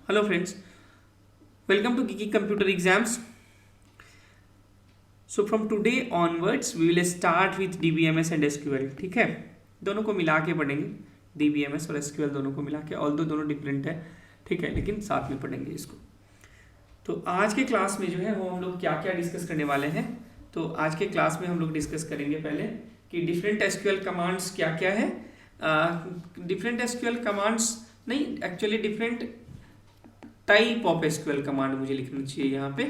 Hello friends, welcome to Geeky Computer Exams. So from today onwards we will start with DBMS and SQL. ठीक है, दोनों को मिला के पढ़ेंगे. DBMS और SQL दोनों को मिला के, ऑल्दो दोनों डिफरेंट है, ठीक है, लेकिन साथ में पढ़ेंगे इसको. तो आज के क्लास में जो है वो हम लोग क्या क्या डिस्कस करने वाले हैं. तो आज के क्लास में हम लोग डिस्कस करेंगे पहले कि डिफरेंट SQL कमांड्स क्या क्या है. डिफरेंट SQL कमांड्स नहीं, actually different type of SQL command मुझे लिखना चाहिए यहाँ पे,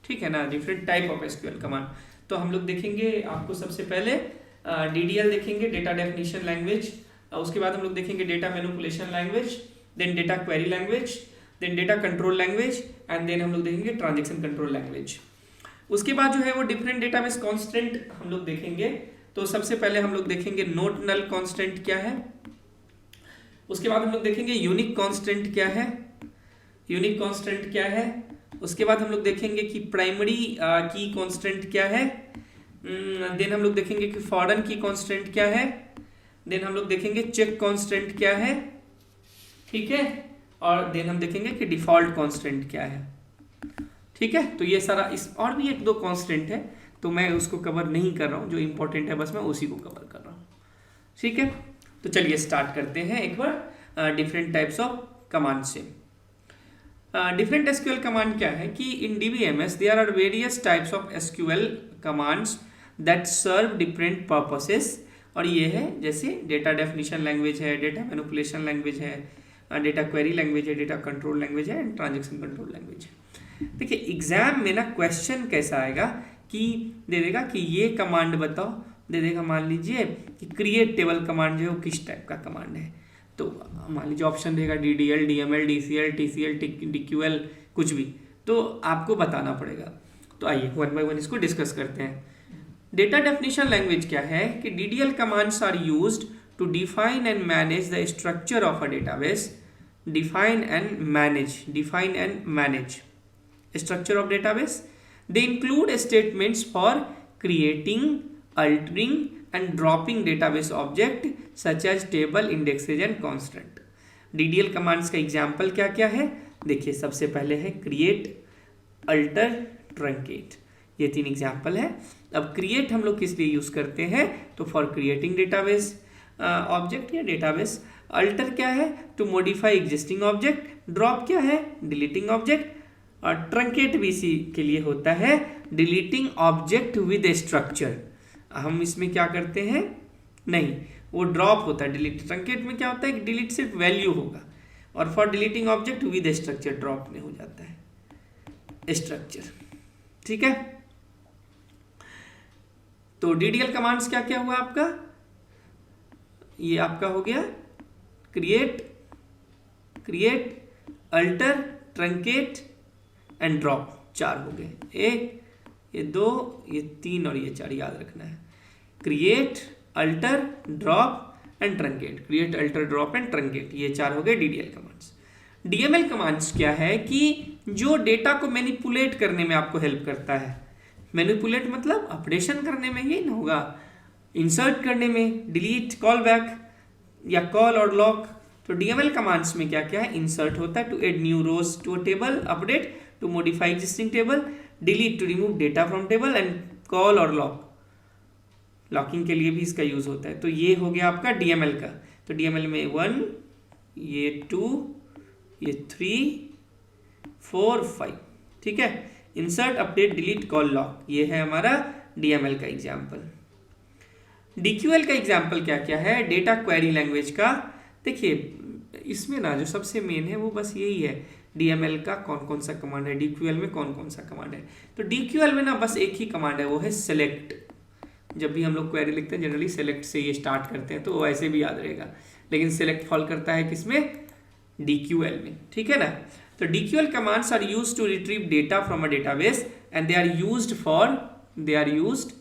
ठीक है ना. Different type of SQL command. तो हम लोग देखेंगे, आपको सबसे पहले डीडीएल देखेंगे, डेटा डेफिनेशन लैंग्वेज. उसके बाद हम लोग देखेंगे data manipulation language, then data query language, then data control language, and then हम लोग देखेंगे ट्रांजेक्शन कंट्रोल लैंग्वेज. उसके बाद जो है वो डिफरेंट डेटाबेस कांस्टेंट हम लोग देखेंगे. तो सबसे पहले हम लोग देखेंगे नोट नल कांस्टेंट क्या है. उसके बाद हम लोग देखेंगे यूनिक कांस्टेंट क्या है. यूनिक कांस्टेंट क्या है. उसके बाद हम लोग देखेंगे कि प्राइमरी की कांस्टेंट क्या है. देन हम लोग देखेंगे कि फॉरेन की कांस्टेंट क्या है. देन हम लोग देखेंगे चेक कांस्टेंट क्या है, ठीक है. और देन हम देखेंगे कि डिफॉल्ट कांस्टेंट क्या है, ठीक है. तो ये सारा, इस और भी एक दो कांस्टेंट है तो मैं उसको कवर नहीं कर रहा हूँ, जो इंपॉर्टेंट है बस मैं उसी को कवर कर रहा हूँ, ठीक है. तो चलिए स्टार्ट करते हैं एक बार डिफरेंट टाइप्स ऑफ कमांड से. डिफरेंट एसक्यूएल कमांड क्या है कि in DBMS there are various types of SQL commands that serve different purposes. और ये है जैसे डेटा डेफिनेशन लैंग्वेज है, डेटा मैनिपुलेशन लैंग्वेज है, डेटा क्वेरी लैंग्वेज है, डेटा कंट्रोल लैंग्वेज है, एंड ट्रांजेक्शन कंट्रोल लैंग्वेज है. देखिए एग्जाम में ना क्वेश्चन कैसा आएगा कि दे देगा कि ये कमांड बताओ, दे देगा मान लीजिए कि क्रिएट टेबल कमांड जो है वो किस टाइप का कमांड है. तो मान लीजिए ऑप्शन रहेगा DDL, DML, DCL, TCL, DQL, कुछ भी, तो आपको बताना पड़ेगा. तो आइए वन बाय वन इसको डिस्कस करते हैं. डेटा डेफिनेशन लैंग्वेज क्या है कि DDL commands are used to define and manage the structure of a database. Define and manage structure of database. They include statements for creating, altering and dropping database object such as table, indexes and constant. DDL commands का example क्या क्या है. देखिए सबसे पहले है create, alter, truncate. ये तीन एग्जाम्पल है. अब क्रिएट हम लोग किस लिए यूज करते हैं, तो फॉर क्रिएटिंग डेटाबेस ऑब्जेक्ट या डेटाबेस. अल्टर क्या है, to modify existing object. Drop क्या है, डिलीटिंग ऑब्जेक्ट. और ट्रंकेट भी इसी के लिए होता है, deleting object with A structure. हम इसमें क्या करते हैं, नहीं, वो ड्रॉप होता है. डिलीट, ट्रंकेट में क्या होता है कि डिलीट सिर्फ वैल्यू होगा, और for deleting object with structure drop में हो जाता है स्ट्रक्चर, ठीक है. तो डीडीएल कमांड्स क्या क्या हुआ आपका, ये आपका हो गया create, alter, truncate and drop. चार हो गए, एक, ये दो, ये तीन और ये चार, याद रखना है. Create, alter, drop and truncate. Create, alter, drop and truncate, ये चार हो गए डीडीएल कमांड्स. डीएमएल कमांड्स क्या है कि जो डेटा को मैनिपुलेट करने में आपको हेल्प करता है. मैनिपुलेट मतलब ऑपरेशन करने में ये ना होगा, इंसर्ट करने में, डिलीट, कॉल बैक या कॉल और लॉक. तो डीएमएल कमांड्स में क्या क्या है, इंसर्ट होता है to add new rows to a table, update to modify existing table, delete to remove data from table, and call और लॉक, लॉकिंग के लिए भी इसका यूज होता है. तो ये हो गया आपका डीएमएल का. तो डीएमएल में 1, ये 2, ये 3, 4, 5, ठीक है. Insert, update, delete, call, lock, ये है हमारा डीएमएल का एग्जाम्पल. डीक्यूएल का एग्जाम्पल क्या क्या है, डेटा क्वेरी लैंग्वेज का. देखिए इसमें ना जो सबसे मेन है वो बस यही है, डीएमएल का कौन कौन सा कमांड है, डीक्यूएल में कौन कौन सा कमांड है. तो डीक्यूएल में ना बस एक ही कमांड है, वो है सेलेक्ट. जब भी हम लोग क्वेरी लिखते हैं जनरली सेलेक्ट से ये स्टार्ट करते हैं, तो ऐसे भी याद रहेगा, लेकिन सेलेक्ट फॉल करता है किसमें, डीक्यूएल में, ठीक है ना. तो DQL commands are used to retrieve data from a database and they are used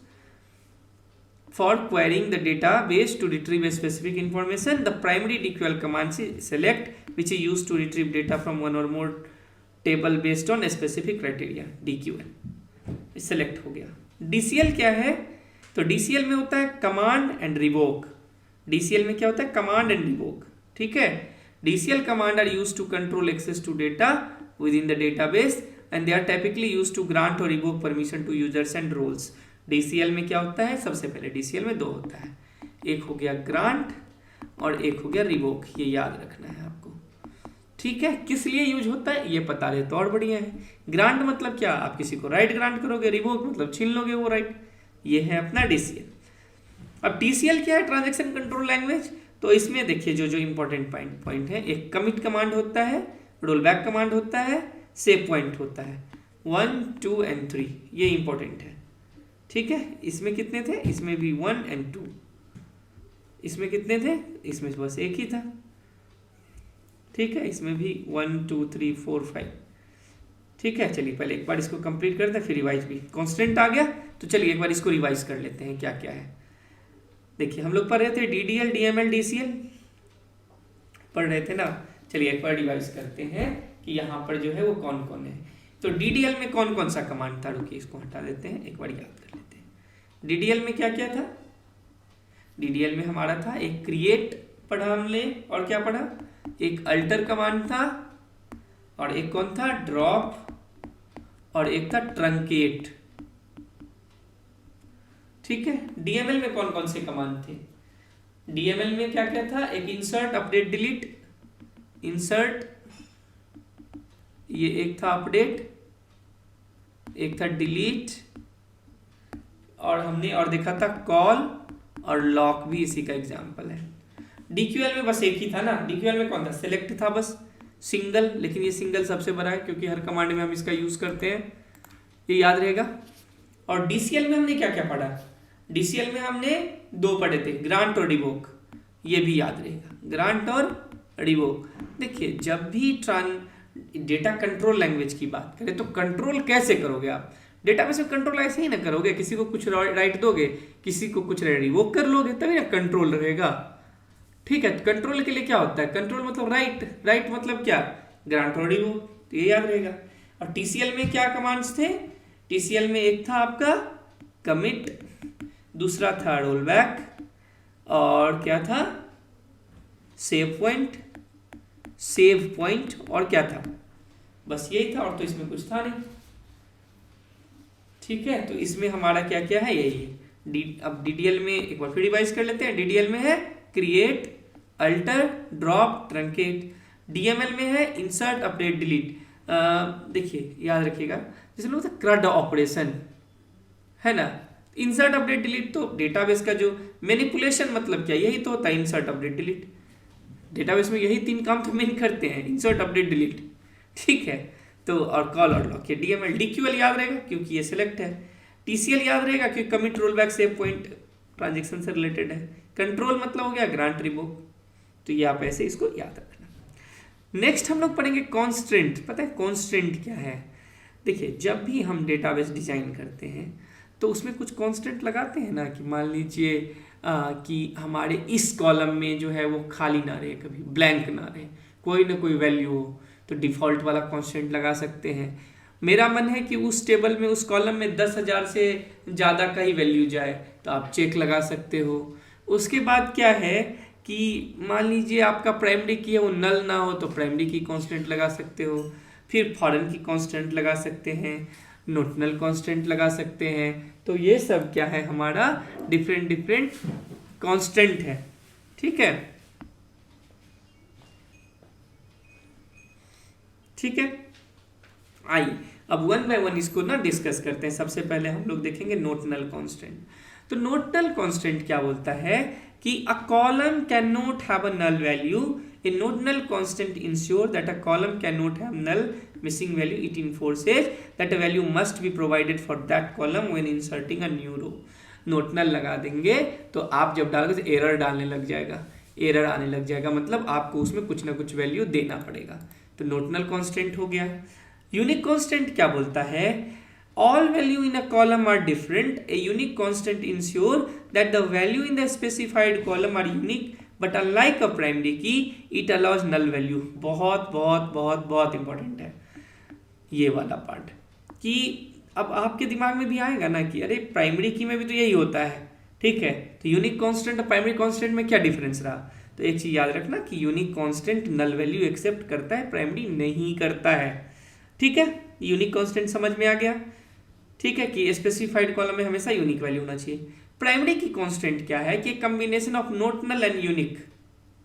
for querying the database to retrieve a specific information. The primary DQL command is select, which is used to retrieve data from one or more table based on a specific criteria. DQL select हो गया. DCL क्या है, तो DCL में होता है command and revoke. DCL में क्या होता है, कमांड एंड रिवोक, ठीक है. DCL command are used to control access to data within the database and they are typically used to grant or revoke permission to users and roles. DCL में क्या होता है? सबसे पहले DCL में दो होता है, एक हो गया ग्रांट और एक हो गया रिवोक, ये याद रखना है आपको, ठीक है। किस लिए यूज होता है ये पता रहे तो और बढ़िया है। ग्रांट मतलब क्या, आप किसी को राइट ग्रांट करोगे, रिवोक मतलब छीन लोगे वो राइट, ये है अपना DCL। अब TCL क्या है? Transaction control language. तो इसमें देखिए जो जो इंपॉर्टेंट पॉइंट है, एक कमिट कमांड होता है, रोल बैक कमांड होता है, सेव पॉइंट होता है, 1 2 and 3, ये इंपॉर्टेंट है, ठीक है। इसमें कितने थे? इसमें भी 1 and 2। इसमें कितने थे? इसमें बस एक ही था, ठीक है। इसमें भी 1 2 3 4 5, ठीक है। चलिए पहले एक बार इसको कंप्लीट करते हैं, फिर रिवाइज भी। कॉन्स्टेंट आ गया तो चलिए एक बार इसको रिवाइज कर लेते हैं क्या क्या है। देखिए हम लोग पढ़ रहे थे DDL DML DCL पढ़ रहे थे ना। चलिए एक बार रिवाइज करते हैं कि यहाँ पर जो है वो कौन कौन है। तो DDL में कौन कौन सा कमांड था, रुकिए इसको हटा देते हैं, एक बार याद कर लेते हैं। DDL में क्या क्या था? DDL में हमारा था एक क्रिएट पढ़ा हमने, और क्या पढ़ा? एक अल्टर कमांड था, और एक कौन था? ड्रॉप, और एक था ट्रंकेट, ठीक है। DML में कौन कौन से कमांड थे? DML में क्या क्या था? एक इंसर्ट अपडेट डिलीट, इंसर्ट, ये एक था अपडेट, एक था डिलीट, और हमने और देखा था कॉल और लॉक भी इसी का एग्जांपल है। DQL में बस एक ही था ना। DQL में कौन था? सेलेक्ट था बस, सिंगल, लेकिन ये सिंगल सबसे बड़ा है क्योंकि हर कमांड में हम इसका यूज करते हैं, ये याद रहेगा। और DCL में हमने क्या क्या पढ़ा? DCL में हमने दो पढ़े थे, ग्रांट और रिवोक, ये भी याद रहेगा, ग्रांट और रिवोक। देखिए जब भी डेटा कंट्रोल लैंग्वेज की बात करें तो कंट्रोल कैसे करोगे आप? डेटाबेस में कंट्रोल ऐसे ही ना करोगे, किसी को कुछ राइट दोगे, किसी को कुछ रिवोक कर लोगे, तभी ना कंट्रोल रहेगा, ठीक है। कंट्रोल के लिए क्या होता है? कंट्रोल मतलब राइट, राइट मतलब क्या? ग्रांट और रिवोक, तो ये याद रहेगा। और TCL में क्या कमांड्स थे? TCL में एक था आपका कमिट, दूसरा था रोल बैक, और क्या था? सेव पॉइंट, और क्या था? बस यही था, और तो इसमें कुछ था नहीं, ठीक है। तो इसमें हमारा क्या क्या है? यही है। अब DDL में एक बार फिर रिवाइज कर लेते हैं। DDL में है create, alter, drop, truncate. DML में है इंसर्ट अपडेट डिलीट। देखिए याद रखिएगा, जैसे लोग CRUD ऑपरेशन है ना, इंसर्ट अपडेट डिलीट तो डेटाबेस का जो मैनिपुलेशन मतलब क्या, यही तो होता है इंसर्ट अपडेट डिलीट। डेटाबेस में यही तीन काम तो मेन करते हैं, इंसर्ट अपडेट डिलीट, ठीक है। तो और कॉल और लॉक, ये DML। DQL याद रहेगा क्योंकि ये सिलेक्ट है। TCL याद रहेगा क्योंकि commit, roll back, save point transaction से रिलेटेड है। कंट्रोल मतलब हो गया ग्रांट, रिवोक, तो ये आप ऐसे इसको याद रखना। नेक्स्ट हम लोग पढ़ेंगे कॉन्स्टेंट। पता है कॉन्स्टेंट क्या है? देखिए जब भी हम डेटाबेस डिजाइन करते हैं तो उसमें कुछ कॉन्स्टेंट लगाते हैं ना, कि मान लीजिए कि हमारे इस कॉलम में जो है वो खाली ना रहे, कभी ब्लैंक ना रहे, कोई ना कोई वैल्यू हो, तो डिफ़ॉल्ट वाला कॉन्स्टेंट लगा सकते हैं। मेरा मन है कि उस टेबल में, उस कॉलम में 10,000 से ज़्यादा का ही वैल्यू जाए, तो आप चेक लगा सकते हो। उसके बाद क्या है कि मान लीजिए आपका प्राइमरी की है वो नल ना हो, तो प्राइमरी की कांस्टेंट लगा सकते हो। फिर फॉरेन की कांस्टेंट लगा सकते हैं, नोटनल कांस्टेंट लगा सकते हैं। तो ये सब क्या है? हमारा डिफरेंट कांस्टेंट है, ठीक है, ठीक है। आइए अब वन बाय वन इसको ना डिस्कस करते हैं। सबसे पहले हम लोग देखेंगे नोटनल कांस्टेंट। तो नोटनल कांस्टेंट क्या बोलता है कि a column can not have a null value. A notional constant ensure that a column cannot have null missing value. It enforces that a value must be provided for that column when inserting a new row. नोटनल लगा देंगे तो आप जब डालोगे तो error डालने लग जाएगा, एरर आने लग जाएगा, मतलब आपको उसमें कुछ ना कुछ वैल्यू देना पड़ेगा। तो नोटनल कांस्टेंट हो गया। यूनिक कांस्टेंट क्या बोलता है? All value in a column are different. A unique constant ensure that the value in the specified column are unique. But unlike a primary की इट अलाउज नल वैल्यू। बहुत बहुत बहुत बहुत इंपॉर्टेंट है ये वाला पार्ट, कि अब आपके दिमाग में भी आएगा ना कि अरे प्राइमरी की में भी तो यही होता है, ठीक है। तो यूनिक कांस्टेंट और प्राइमरी कांस्टेंट में क्या डिफरेंस रहा? तो एक चीज याद रखना कि unique constant null value accept करता है, प्राइमरी नहीं करता है। ठीक है, यूनिक कांस्टेंट समझ में आ गया। ठीक है, कि स्पेसिफाइड कॉलम में हमेशा यूनिक वैल्यू होना चाहिए। प्राइमरी की कांस्टेंट क्या है कि combination of not null and unique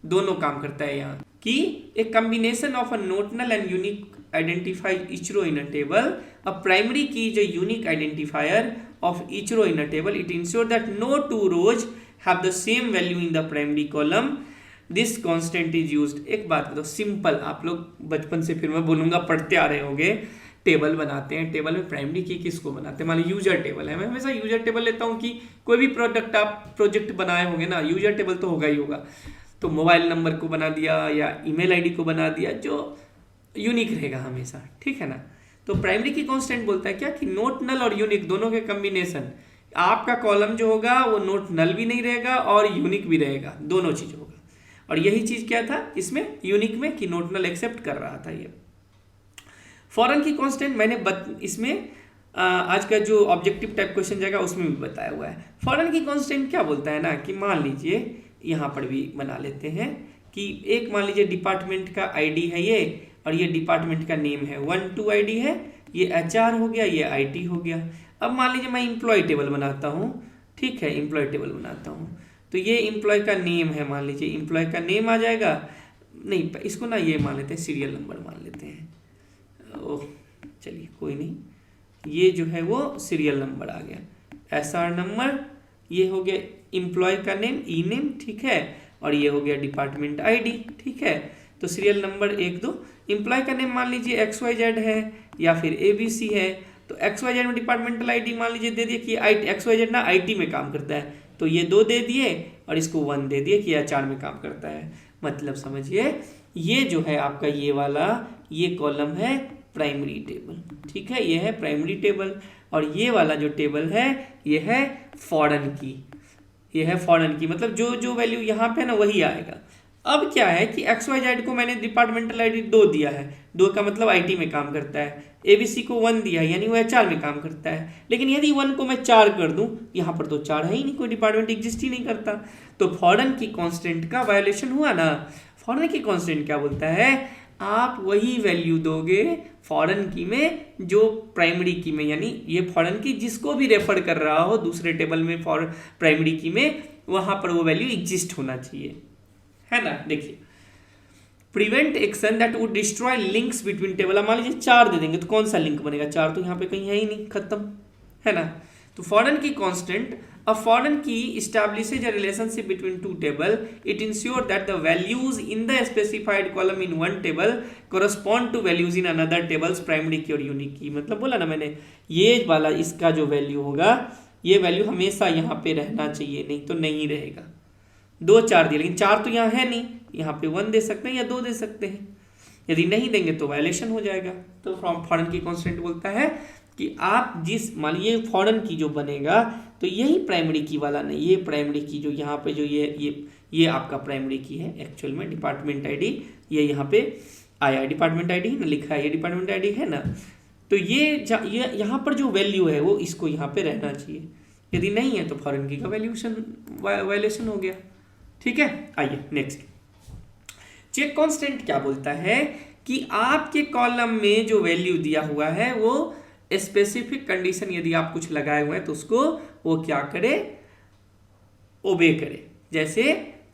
दोनों काम करता है यहाँ, कि एक combination of a not null and unique identify each row in a table. A primary key is a unique identifier of each row in a table. It ensure that no two rows have the same value in the primary column. This constraint is used. एक बात बताओ simple, आप लोग बचपन से फिर मैं बोलूंगा पढ़ते आ रहे होंगे, टेबल बनाते हैं, टेबल में प्राइमरी की किसको बनाते हैं, मान लो यूजर टेबल है, मैं हमेशा यूजर टेबल लेता हूँ कि कोई भी प्रोडक्ट आप प्रोजेक्ट बनाए होंगे ना, यूजर टेबल तो होगा ही होगा। तो मोबाइल नंबर को बना दिया या ईमेल आईडी को बना दिया, जो यूनिक रहेगा हमेशा। ठीक है ना, तो प्राइमरी की कांस्टेंट बोलता है क्या कि नोट नल और यूनिक दोनों के कॉम्बिनेशन, आपका कॉलम जो होगा वो नोट नल भी नहीं रहेगा और यूनिक भी रहेगा, दोनों चीज होगा। और यही चीज क्या था इसमें यूनिक में कि नोट नल एक्सेप्ट कर रहा था ये। फॉरेन की कांस्टेंट मैंने इसमें आज का जो ऑब्जेक्टिव टाइप क्वेश्चन जाएगा उसमें भी बताया हुआ है। फॉरेन की कांस्टेंट क्या बोलता है ना कि मान लीजिए यहाँ पर भी बना लेते हैं कि एक मान लीजिए डिपार्टमेंट का आईडी है ये, और ये डिपार्टमेंट का नेम है 1 2 आईडी है, ये एचआर हो गया, ये आईटी हो गया। अब मान लीजिए मैं एम्प्लॉय टेबल बनाता हूँ। ठीक है, एम्प्लॉय टेबल बनाता हूँ, तो ये एम्प्लॉय का नेम है, मान लीजिए एम्प्लॉय का नेम आ जाएगा। नहीं, इसको ना ये मान लेते हैं, सीरियल नंबर मान लेते हैं। ओह चलिए कोई नहीं, ये जो है वो सीरियल नंबर आ गया, एसआर नंबर, ये हो गया एम्प्लॉय का नेम ई नेम। ठीक है, और ये हो गया डिपार्टमेंट आईडी। ठीक है, तो सीरियल नंबर 1 2, एम्प्लॉय का नेम मान लीजिए XYZ है या फिर ABC है, तो XYZ में डिपार्टमेंटल आईडी मान लीजिए दे दिए कि XYZ ना IT में काम करता है, तो ये 2 दे दिए और इसको 1 दे दिए कि HR में काम करता है। मतलब समझिए ये जो है आपका ये वाला ये कॉलम है प्राइमरी टेबल। ठीक है, ये है प्राइमरी टेबल, और ये वाला जो टेबल है ये है फॉरेन की, ये है फॉरेन की, मतलब जो जो वैल्यू यहाँ पे ना वही आएगा। अब क्या है कि XYZ को मैंने डिपार्टमेंटल आईडी 2 दिया है, 2 का मतलब IT में काम करता है, ABC को 1 दिया है यानी वो HR में काम करता है। लेकिन यदि 1 को मैं 4 कर दूं, यहाँ पर तो 4 है ही नहीं, कोई डिपार्टमेंट एग्जिस्ट ही नहीं करता, तो फॉरेन की कांस्टेंट का वायोलेशन हुआ ना। फॉरेन की कांस्टेंट क्या बोलता है, आप वही वैल्यू दोगे फॉरेन की में जो प्राइमरी की में, यानी ये फॉरेन की जिसको भी रेफर कर रहा हो दूसरे टेबल में फॉर प्राइमरी की में, वहां पर वो वैल्यू एग्जिस्ट होना चाहिए, है ना। देखिए, prevent action that would destroy links between table. मान लीजिए 4 दे देंगे तो कौन सा लिंक बनेगा, 4 तो यहाँ पे कहीं है ही नहीं, खत्म, है ना। तो फॉरेन की constant, a foreign key establishes a relationship between two table. It ensures that the values in the specified column in one table correspond to values in another table's primary key और unique key। मतलब बोला ना मैंने, ये वाला इसका जो value होगा ये वैल्यू हमेशा यहाँ पे रहना चाहिए, नहीं तो नहीं रहेगा। 2 4 दिए, लेकिन 4 तो यहाँ है नहीं, यहाँ पे 1 दे सकते हैं या 2 दे सकते हैं, यदि नहीं देंगे तो वायलेशन हो जाएगा। तो फॉरेन की कांस्टेंट बोलता है कि आप जिस, मान लीजिए फॉरेन की जो बनेगा तो यही प्राइमरी की वाला नहीं, ये प्राइमरी की जो यहाँ पे जो ये आपका प्राइमरी की है एक्चुअल में, डिपार्टमेंट आईडी ये यहाँ पे आया, डिपार्टमेंट आईडी ना लिखा है, ये डिपार्टमेंट आईडी है ना, तो ये यहाँ पर जो वैल्यू है वो इसको यहाँ पे रहना चाहिए, यदि नहीं है तो फॉरेन की का वायलेशन हो गया। ठीक है, आइए नेक्स्ट। चेक कांस्टेंट क्या बोलता है कि आपके कॉलम में जो वैल्यू दिया हुआ है वो स्पेसिफिक कंडीशन यदि आप कुछ लगाए हुए हैं तो उसको वो क्या करे, ओबे करे। जैसे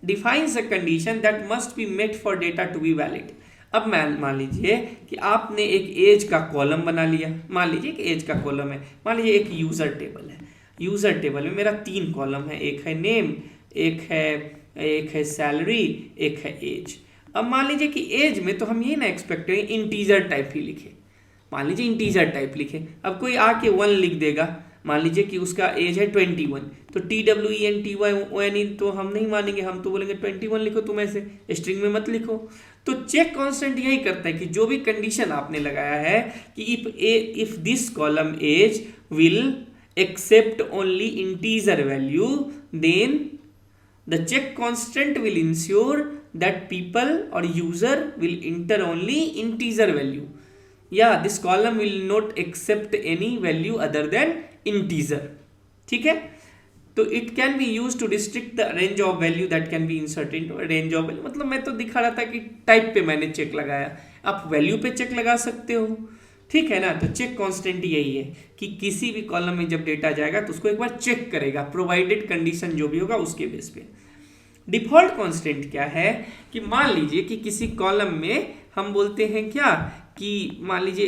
defines a condition that must be met for data to be valid. अब मान लीजिए कि आपने एक एज का कॉलम बना लिया, मान लीजिए कि एज का कॉलम है, मान लीजिए एक यूजर टेबल है, यूजर टेबल में मेरा 3 कॉलम है, एक है नेम, एक है सैलरी, एक है एज। अब मान लीजिए कि एज में तो हम ये ना एक्सपेक्ट करें इंटीजर टाइप ही लिखे, मान लीजिए इंटीजर टाइप लिखे। अब कोई आके 1 लिख देगा, मान लीजिए कि उसका एज है 21, तो TWENTY तो हम नहीं मानेंगे, हम तो बोलेंगे 21 लिखो, तुम ऐसे स्ट्रिंग में मत लिखो। तो चेक कांस्टेंट यही करता है कि जो भी कंडीशन आपने लगाया है कि if this column age will accept only integer value, then the check constraint will ensure that people और user will enter only integer value, या this column will not accept any value other than integer. ठीक है, तो it can be use to restrict the range of value that can be inserted. Range of value मतलब मैं तो दिखा रहा था कि टाइप पे मैंने चेक लगाया, आप वैल्यू पे चेक लगा सकते हो, ठीक है ना। तो चेक कांस्टेंट यही है कि किसी भी कॉलम में जब डेटा जाएगा तो उसको एक बार चेक करेगा, प्रोवाइडेड कंडीशन जो भी होगा उसके बेस पे। डिफॉल्ट कांस्टेंट क्या है कि मान लीजिए कि किसी कॉलम में हम बोलते हैं क्या कि मान लीजिए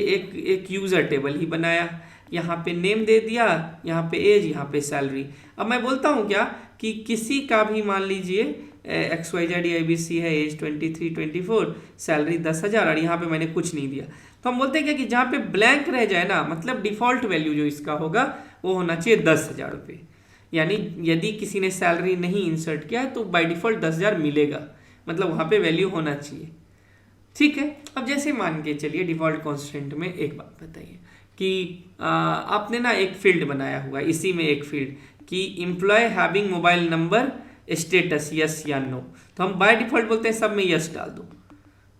एक यूजर टेबल ही बनाया, यहाँ पे नेम दे दिया, यहाँ पे एज, यहाँ पे सैलरी। अब मैं बोलता हूँ क्या कि किसी का भी मान लीजिए XYZ ABC है, एज 23 24, सैलरी 10,000 और यहाँ पे मैंने कुछ नहीं दिया, तो हम बोलते हैं क्या कि जहाँ पे ब्लैंक रह जाए ना, मतलब डिफॉल्ट वैल्यू जो इसका होगा वो होना चाहिए 10,000 रुपये। यानी यदि किसी ने सैलरी नहीं इंसर्ट किया है तो बाय डिफॉल्ट 10,000 मिलेगा, मतलब वहाँ पे वैल्यू होना चाहिए, ठीक है। अब जैसे मान के चलिए डिफॉल्ट कांस्टेंट में एक बात बताइए कि आपने ना एक फील्ड बनाया हुआ है, इसी में एक फील्ड कि employ having mobile number status yes या नो, तो हम बाय डिफॉल्ट बोलते हैं सब में यस डाल दो।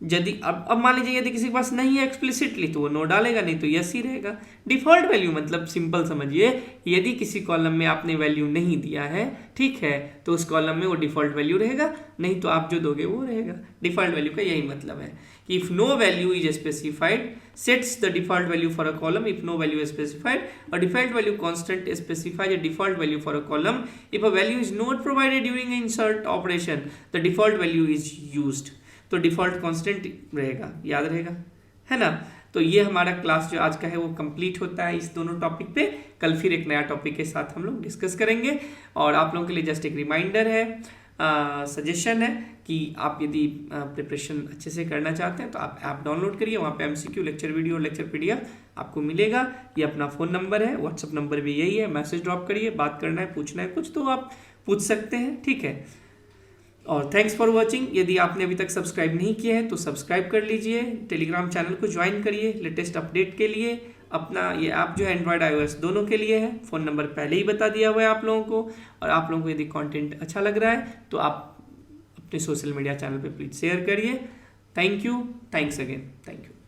यदि अब मान लीजिए यदि किसी के पास नहीं है एक्सप्लिसिटली तो वो नो डालेगा, नहीं तो यस ही रहेगा। डिफॉल्ट वैल्यू मतलब सिंपल समझिए, यदि किसी कॉलम में आपने वैल्यू नहीं दिया है, ठीक है, तो उस कॉलम में वो डिफॉल्ट वैल्यू रहेगा, नहीं तो आप जो दोगे वो रहेगा। डिफॉल्ट वैल्यू का यही मतलब है कि if no value is specified sets the default value for a column, if no value specified a default value constant specifies a default value for a column, if a value is not provided during insert operation the default value is used. तो default constant रहेगा, याद रहेगा, है ना। तो ये हमारा class जो आज का है वो कंप्लीट होता है इस दोनों टॉपिक पे। कल फिर एक नया टॉपिक के साथ हम लोग डिस्कस करेंगे। और आप लोगों के लिए जस्ट एक रिमाइंडर है, सजेशन है कि आप यदि प्रिपरेशन अच्छे से करना चाहते हैं तो आप ऐप डाउनलोड करिए, वहाँ पे MCQ लेक्चर वीडियो और लेक्चर PDF आपको मिलेगा। ये अपना फ़ोन नंबर है, व्हाट्सअप नंबर भी यही है, मैसेज ड्रॉप करिए, बात करना है, पूछना है कुछ तो आप पूछ सकते हैं, ठीक है। और थैंक्स फॉर वॉचिंग। यदि आपने अभी तक सब्सक्राइब नहीं किया है तो सब्सक्राइब कर लीजिए, टेलीग्राम चैनल को ज्वाइन करिए लेटेस्ट अपडेट के लिए। अपना ये ऐप जो है एंड्रॉयड iOS दोनों के लिए है, फ़ोन नंबर पहले ही बता दिया हुआ है आप लोगों को। और आप लोगों को यदि कंटेंट अच्छा लग रहा है तो आप अपने सोशल मीडिया चैनल पे प्लीज़ शेयर करिए। Thank you, thanks again, thank you.